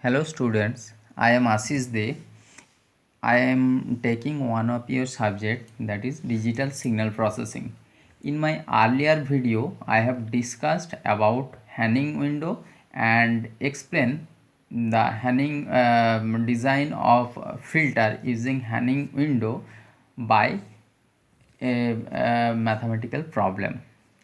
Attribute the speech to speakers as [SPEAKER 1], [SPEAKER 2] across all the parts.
[SPEAKER 1] Hello students, I am Ashish De. I am taking one of your subject, that is digital signal processing. In my earlier video, I have discussed about Hanning window and explain the Hanning design of filter using Hanning window by a mathematical problem.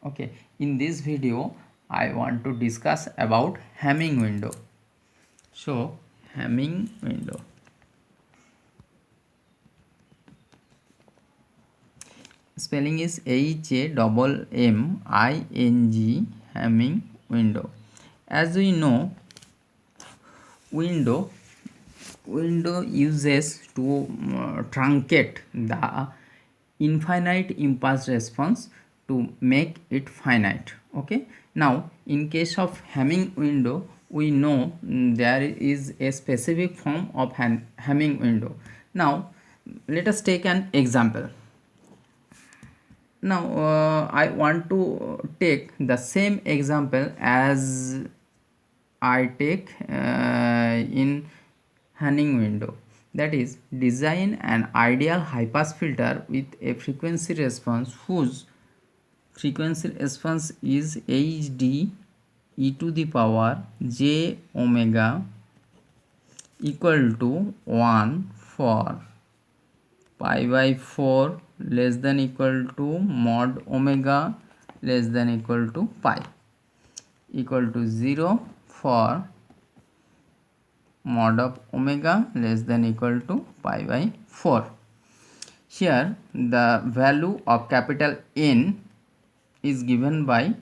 [SPEAKER 1] Okay, in this video I want to discuss about Hamming window. So Hamming window, spelling is HAMMING, Hamming window. As we know, window uses to truncate the infinite impulse response to make it finite. Okay, now in case of Hamming window, we know there is a specific form of Hamming window. Now let us take an example. Now I want to take the same example as I take in Hanning window, that is design an ideal high pass filter with a frequency response whose frequency response is HD e to the power j omega equal to 1 for pi by 4 less than equal to mod omega less than equal to pi, equal to 0 for mod of omega less than equal to pi by 4. Here the value of capital N is given by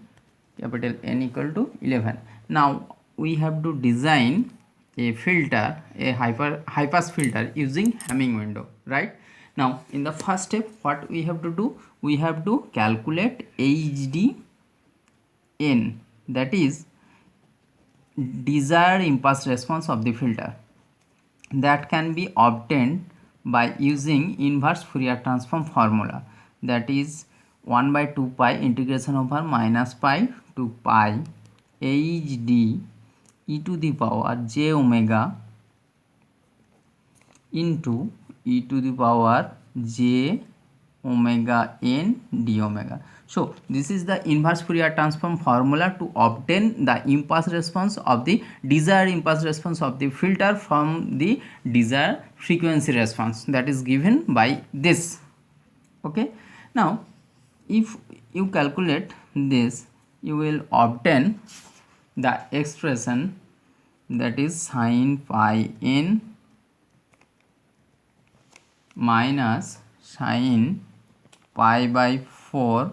[SPEAKER 1] capital N equal to 11. Now we have to design a filter, a high pass filter using Hamming window, right? Now in the first step, what we have to do, we have to calculate HD N, that is desired impulse response of the filter, that can be obtained by using inverse Fourier transform formula, that is 1 by 2 pi integration over minus pi to pi HD e to the power j omega into e to the power j omega n d omega. So this is the inverse Fourier transform formula to obtain the impulse response of the desired impulse response of the filter from the desired frequency response, that is given by this. Okay, now if you calculate this, you will obtain the expression, that is sin pi n minus sin pi by 4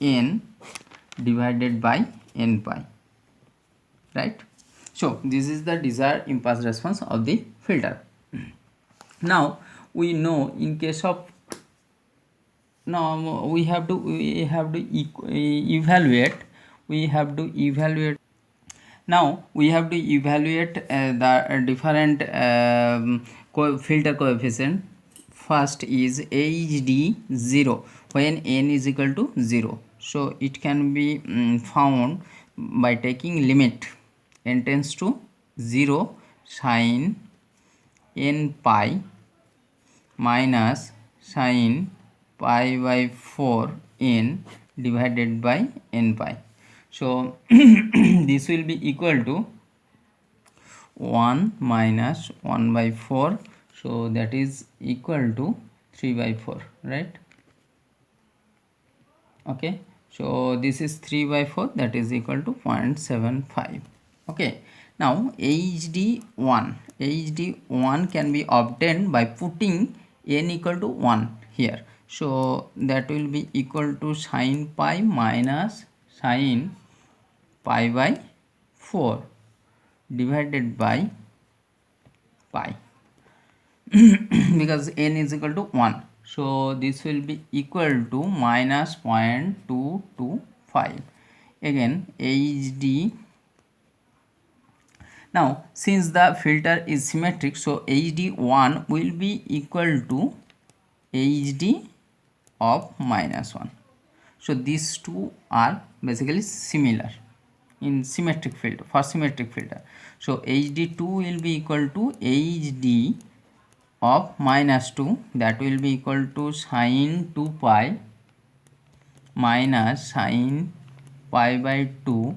[SPEAKER 1] n divided by n pi, right? So this is the desired impulse response of the filter. Now we know in case of, now we have to evaluate now we have to evaluate the different filter coefficient. First is HD 0 when n is equal to 0. So it can be found by taking limit n tends to 0 sin n pi minus sin pi by 4 n divided by n pi. So this will be equal to 1 minus 1 by 4, so that is equal to 3 by 4, right? Okay, so this is 3 by 4, that is equal to 0.75. okay, now HD1 can be obtained by putting n equal to 1 here, so that will be equal to sin pi minus sin pi by 4 divided by pi because n is equal to 1, so this will be equal to minus 0.225. again HD. Now since the filter is symmetric, so HD1 will be equal to HD of minus 1. So these two are basically similar. in symmetric filter, for symmetric filter. So hd2 will be equal to hd of -2, that will be equal to sine 2 pi minus sine pi by 2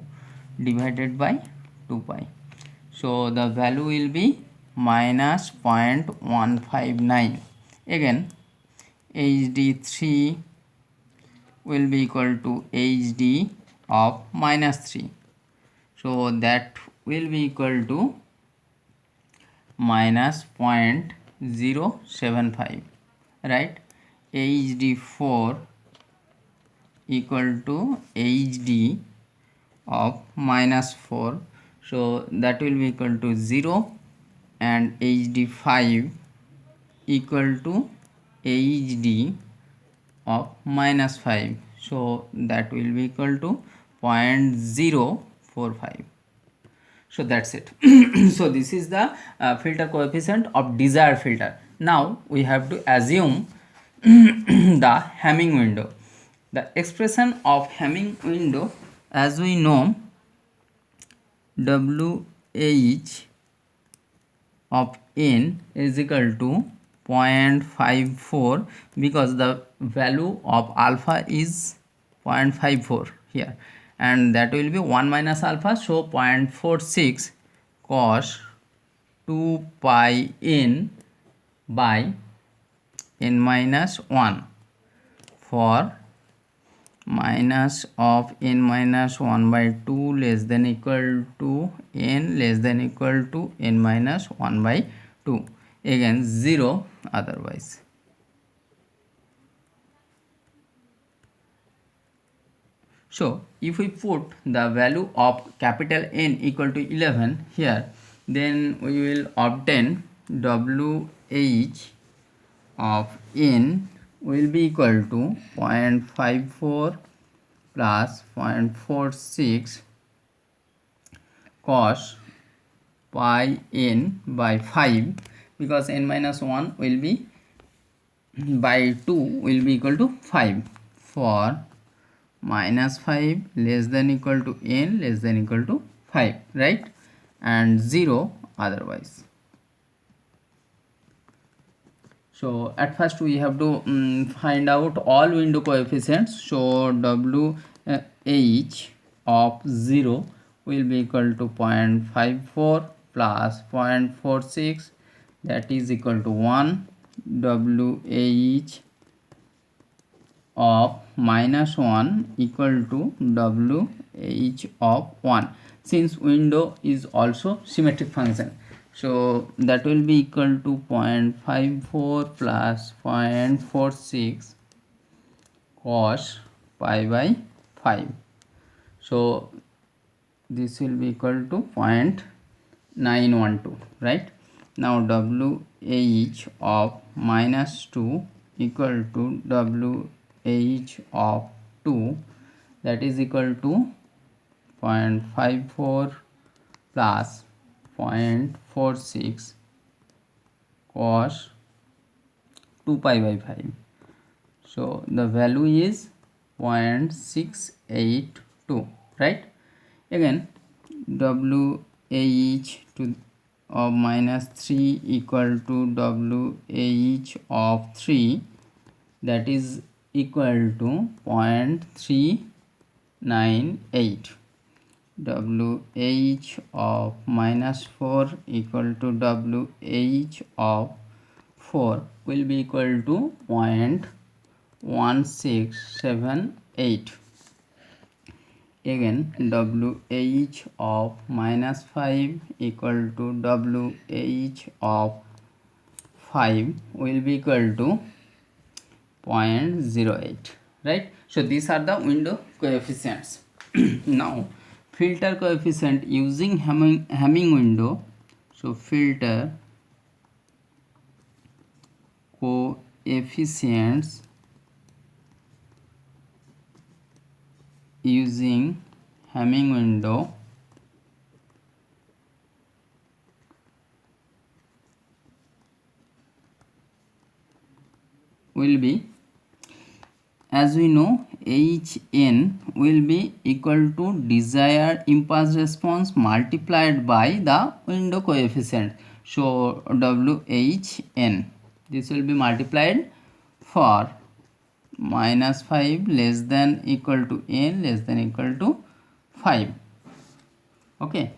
[SPEAKER 1] divided by 2 pi. So the value will be minus 0.159. Again hd3 will be equal to hd of -3, so that will be equal to minus 0.075, right? hd4 equal to hd of -4, so that will be equal to 0, and hd5 equal to hd of -5, so that will be equal to 0.045. So that's it. So this is the filter coefficient of desired filter. Now we have to assume the Hamming window. The expression of Hamming window, as we know, WH of n is equal to 0.54, because the value of alpha is 0.54 here, and that will be 1 minus alpha, so 0.46 cos 2 pi n by n minus 1 for minus of n minus 1 by 2 less than equal to n less than equal to n minus 1 by 2, again 0 otherwise. So if we put the value of capital N equal to 11 here, then we will obtain WH of n will be equal to 0.54 plus 0.46 cos pi n by 5, because n minus 1 will be by 2 will be equal to 5 for minus 5 less than equal to n less than equal to 5, right? And 0 otherwise. So at first we have to find out all window coefficients. So WH of 0 will be equal to 0.54 plus 0.46, that is equal to 1. WH of minus 1 equal to WH of 1, since window is also symmetric function, so that will be equal to 0.54 plus 0.46 cos pi by 5, so this will be equal to 0.912, right? Now WH of minus 2 equal to WH of 2, that is equal to 0.54 plus 0.46 cos 2 pi by 5, so the value is 0.682, right? Again WH to of minus 3 equal to WH of 3, that is equal to 0.398. WH of minus 4 equal to WH of 4 will be equal to 0.1678. Again WH of minus 5 equal to WH of 5 will be equal to 0.08, right? So these are the window coefficients. Now filter coefficient using Hamming window. So filter coefficients using Hamming window will be, as we know, Hn will be equal to desired impulse response multiplied by the window coefficient. So Whn, this will be multiplied for -5 less than equal to n less than equal to 5, okay,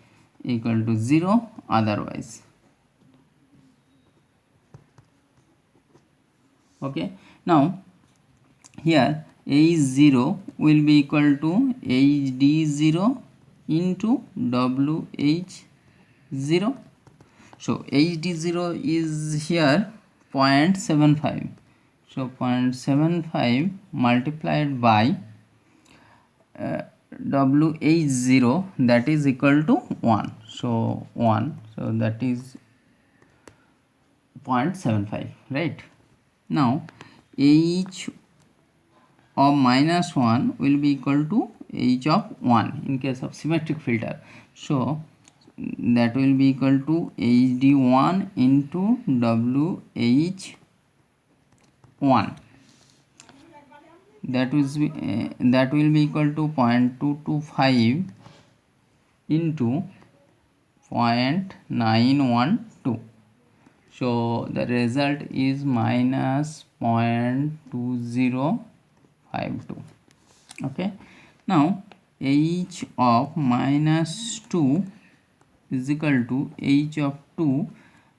[SPEAKER 1] equal to 0 otherwise, okay. Now here H0 will be equal to HD0 into WH0. So HD0 is here 0.75. So 0.75 multiplied by WH0, that is equal to 1. So 1. So that is 0.75, right? Now H of -1 will be equal to H of 1 in case of symmetric filter. So that will be equal to HD1 into WH1. That will be equal to 0.225 into 0.912. So the result is -0.2052. Okay. Now H of -2 is equal to H of 2,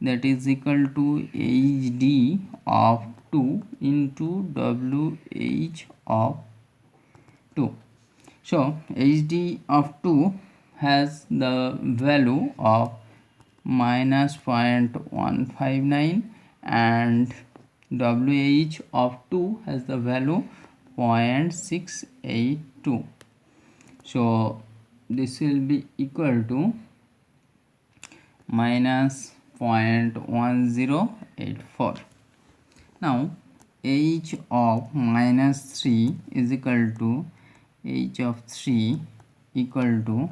[SPEAKER 1] that is equal to HD of 2 into WH of 2. So HD of 2 has the value of -0.159 and WH of 2 has the value 0.682. So this will be equal to -0.1084. Now H of -3 is equal to H of 3 equal to,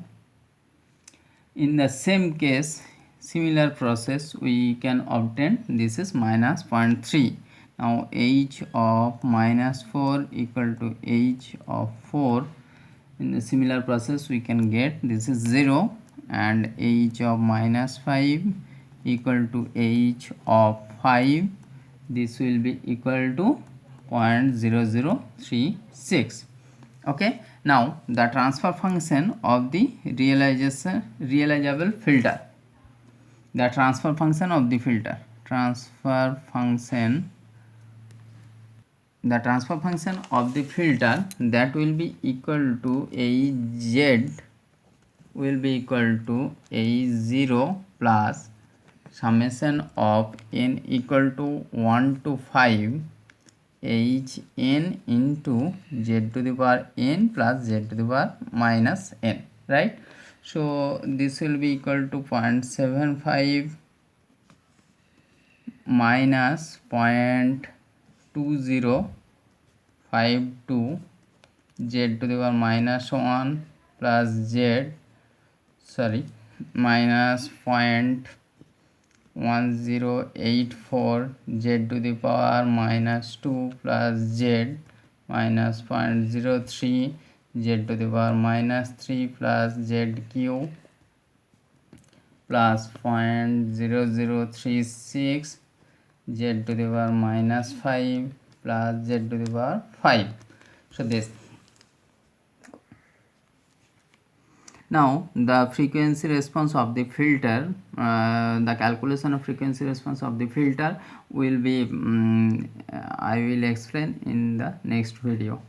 [SPEAKER 1] in the same case similar process we can obtain, this is -0.3. Now H of -4 equal to H of 4, in the similar process we can get this is 0, and H of -5 equal to H of 5, this will be equal to 0.0036. Okay. Now the transfer function of the realizable filter. The transfer function of the filter. The transfer function of the filter, that will be equal to Az will be equal to A0 plus summation of n equal to 1 to 5 Hn into z to the power n plus z to the power minus n, right? So this will be equal to 0.75 minus 0.2052 z to the power minus 1 plus minus 0.1084 z to the power minus 2 plus z minus 0.03 z to the power minus 3 plus z cube plus 0.0036 z to the power minus 5 plus z to the power 5. So this. Now the frequency response of the filter, the calculation of frequency response of the filter will be I will explain in the next video.